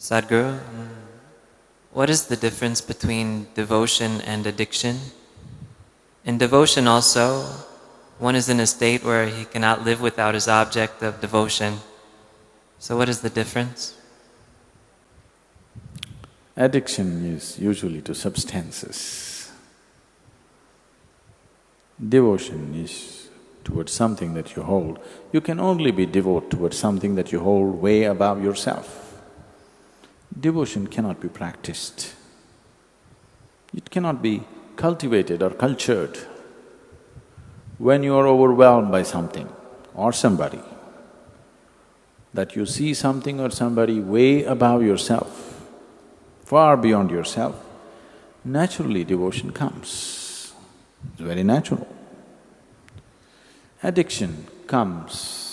Sadhguru, what is the difference between devotion and addiction? In devotion also, one is in a state where he cannot live without his object of devotion. So what is the difference? Addiction is usually to substances. Devotion is towards something that you hold. You can only be devout towards something that you hold way above yourself. Devotion cannot be practiced. It cannot be cultivated or cultured. When you are overwhelmed by something or somebody, that you see something or somebody way above yourself, far beyond yourself, naturally devotion comes. It's very natural. Addiction comes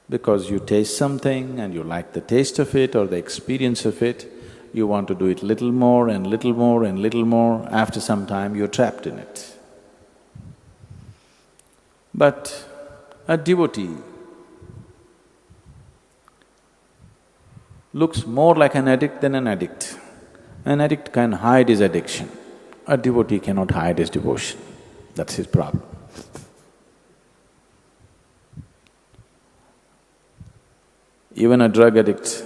because you taste something and you like the taste of it or the experience of it, you want to do it little more and little more and little more, after some time you're trapped in it. But a devotee looks more like an addict than an addict. An addict can hide his addiction. A devotee cannot hide his devotion. That's his problem. Even a drug addict,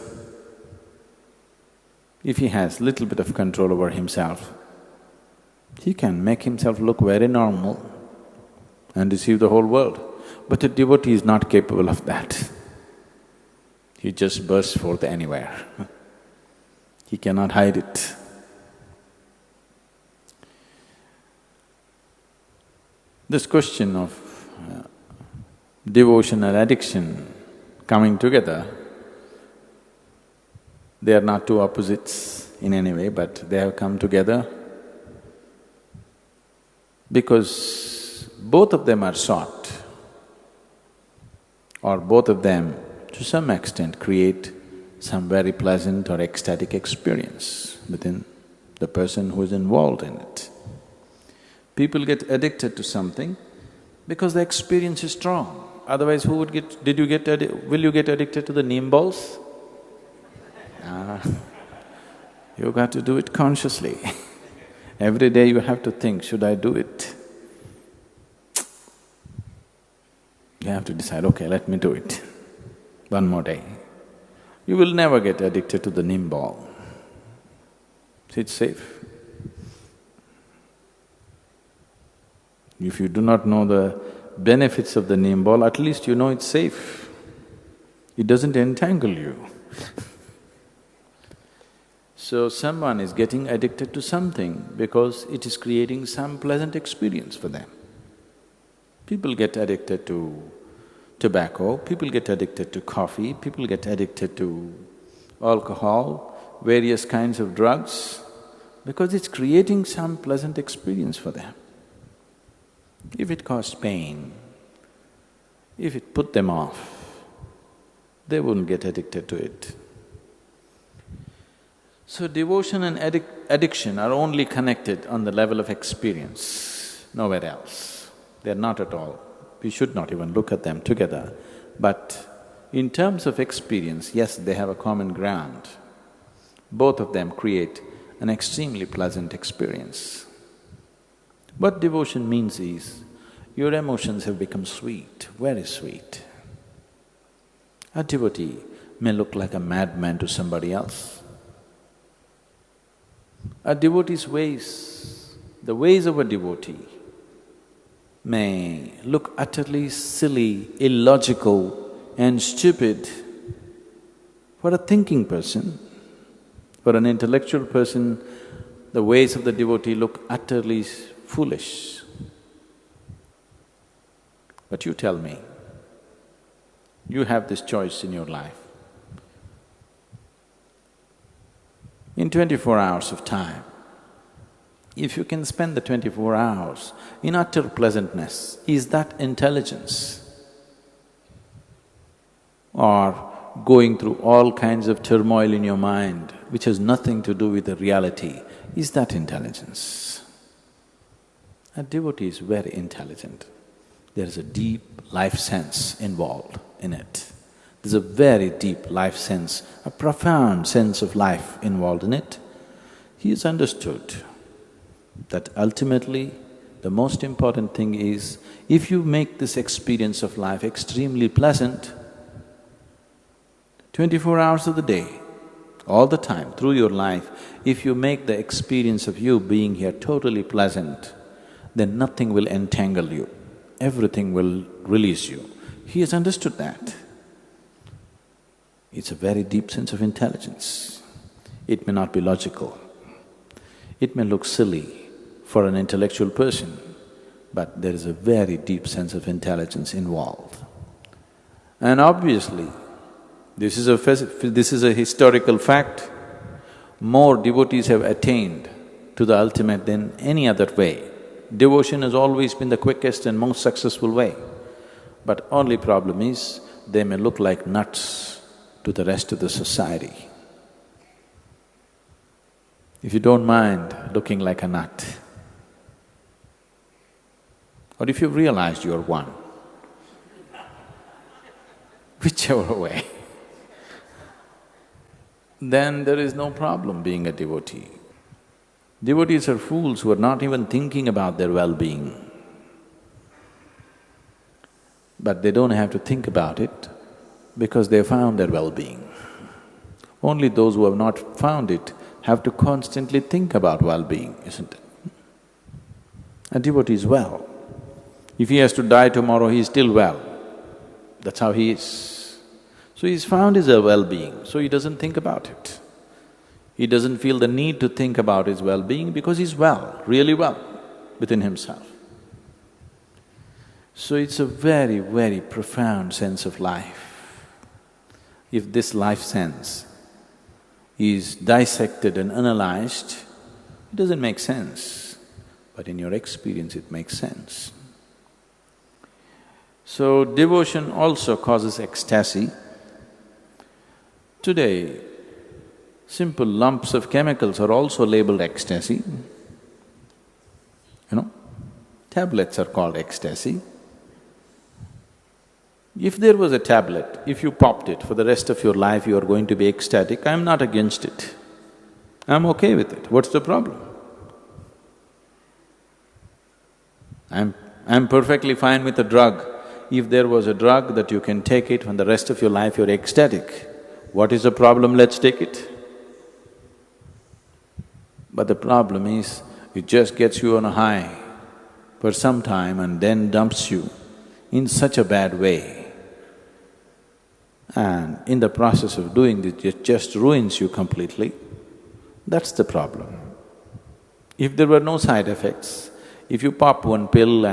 if he has little bit of control over himself, he can make himself look very normal and deceive the whole world. But a devotee is not capable of that. He just bursts forth anywhere. He cannot hide it. This question of devotion and addiction coming together, they are not two opposites in any way, but they have come together because both of them are sought, or both of them to some extent create some very pleasant or ecstatic experience within the person who is involved in it. People get addicted to something because the experience is strong. Otherwise, who would get… will you get addicted to the neem balls? You got to do it consciously. Every day you have to think, should I do it? You have to decide, okay, let me do it. One more day. You will never get addicted to the neem ball. It's safe. If you do not know the benefits of the neem ball, at least you know it's safe. It doesn't entangle you. So someone is getting addicted to something because it is creating some pleasant experience for them. People get addicted to tobacco, people get addicted to coffee, people get addicted to alcohol, various kinds of drugs, because it's creating some pleasant experience for them. If it caused pain, if it put them off, they wouldn't get addicted to it. So devotion and addiction are only connected on the level of experience, nowhere else. They're not at all. We should not even look at them together. But in terms of experience, yes, they have a common ground. Both of them create an extremely pleasant experience. What devotion means is, your emotions have become sweet, very sweet. A devotee may look like a madman to somebody else. A devotee's ways, the ways of a devotee may look utterly silly, illogical and stupid for a thinking person. For an intellectual person, the ways of the devotee look utterly foolish. But you tell me, you have this choice in your life. In 24 hours of time, if you can spend the 24 hours in utter pleasantness, is that intelligence? Or going through all kinds of turmoil in your mind which has nothing to do with the reality, is that intelligence? A devotee is very intelligent. There is a deep life sense involved in it. There's a very deep life sense, a profound sense of life involved in it. He has understood that ultimately the most important thing is, if you make this experience of life extremely pleasant, 24 hours of the day, all the time, through your life, if you make the experience of you being here totally pleasant, then nothing will entangle you, everything will release you. He has understood that. It's a very deep sense of intelligence. It may not be logical, it may look silly for an intellectual person, but there is a very deep sense of intelligence involved. And obviously, this is a historical fact. More devotees have attained to the ultimate than any other way. Devotion has always been the quickest and most successful way. But only problem is, they may look like nuts to the rest of the society. If you don't mind looking like a nut, or if you've realized you're one, whichever way, then there is no problem being a devotee. Devotees are fools who are not even thinking about their well-being. But they don't have to think about it because they found their well-being. Only those who have not found it have to constantly think about well-being, isn't it? A devotee is well. If he has to die tomorrow, he is still well. That's how he is. So he's found his well-being, so he doesn't think about it. He doesn't feel the need to think about his well-being because he's well, really well within himself. So it's a very, very profound sense of life. If this life sense is dissected and analyzed, it doesn't make sense, but in your experience it makes sense. So devotion also causes ecstasy. Today, simple lumps of chemicals are also labeled ecstasy. Tablets are called ecstasy. If there was a tablet, if you popped it, for the rest of your life you are going to be ecstatic, I'm not against it. I'm okay with it. What's the problem? I'm perfectly fine with a drug. If there was a drug that you can take it, for the rest of your life you're ecstatic, what is the problem? Let's take it. But the problem is, it just gets you on a high for some time and then dumps you in such a bad way. And in the process of doing this, it just ruins you completely. That's the problem. If there were no side effects, if you pop one pill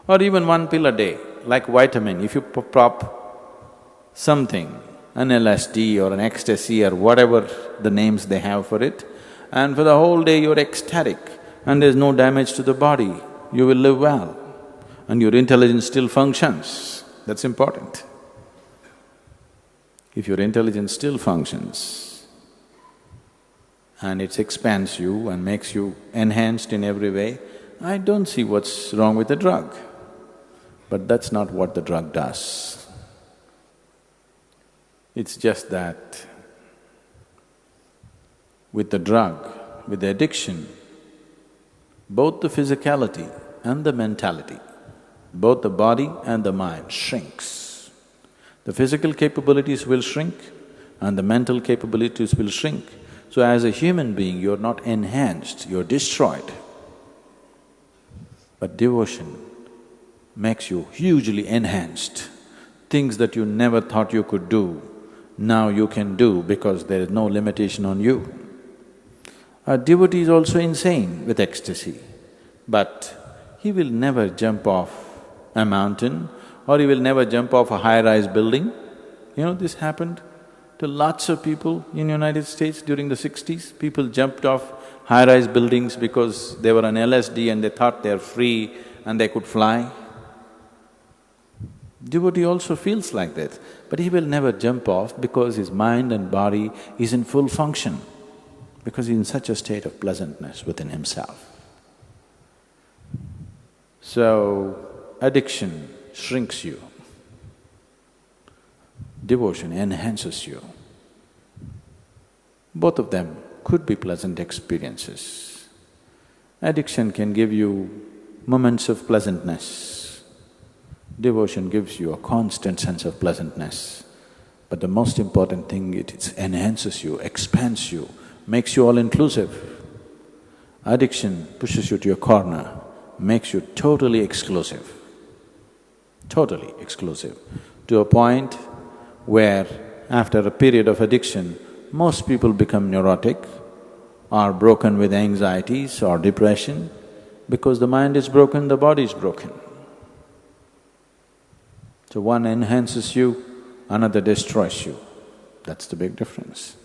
or even one pill a day, like vitamin, if you pop something, an LSD or an ecstasy or whatever the names they have for it, and for the whole day you're ecstatic and there's no damage to the body, you will live well and your intelligence still functions. That's important. If your intelligence still functions and it expands you and makes you enhanced in every way, I don't see what's wrong with the drug. But that's not what the drug does. It's just that with the drug, with the addiction, both the physicality and the mentality, both the body and the mind shrinks. The physical capabilities will shrink and the mental capabilities will shrink. So as a human being, you're not enhanced, you're destroyed. But devotion makes you hugely enhanced. Things that you never thought you could do, now you can do because there is no limitation on you. A devotee is also insane with ecstasy, but he will never jump off a mountain or he will never jump off a high-rise building. This happened to lots of people in United States during the 60s. People jumped off high-rise buildings because they were on LSD and they thought they're free and they could fly. Devotee also feels like that, but he will never jump off because his mind and body is in full function, because he's in such a state of pleasantness within himself. So, addiction shrinks you. Devotion enhances you. Both of them could be pleasant experiences. Addiction can give you moments of pleasantness. Devotion gives you a constant sense of pleasantness. But the most important thing, it enhances you, expands you, makes you all-inclusive. Addiction pushes you to a corner, makes you totally exclusive, to a point where after a period of addiction, most people become neurotic or broken with anxieties or depression. Because the mind is broken, the body is broken. So one enhances you, another destroys you. That's the big difference.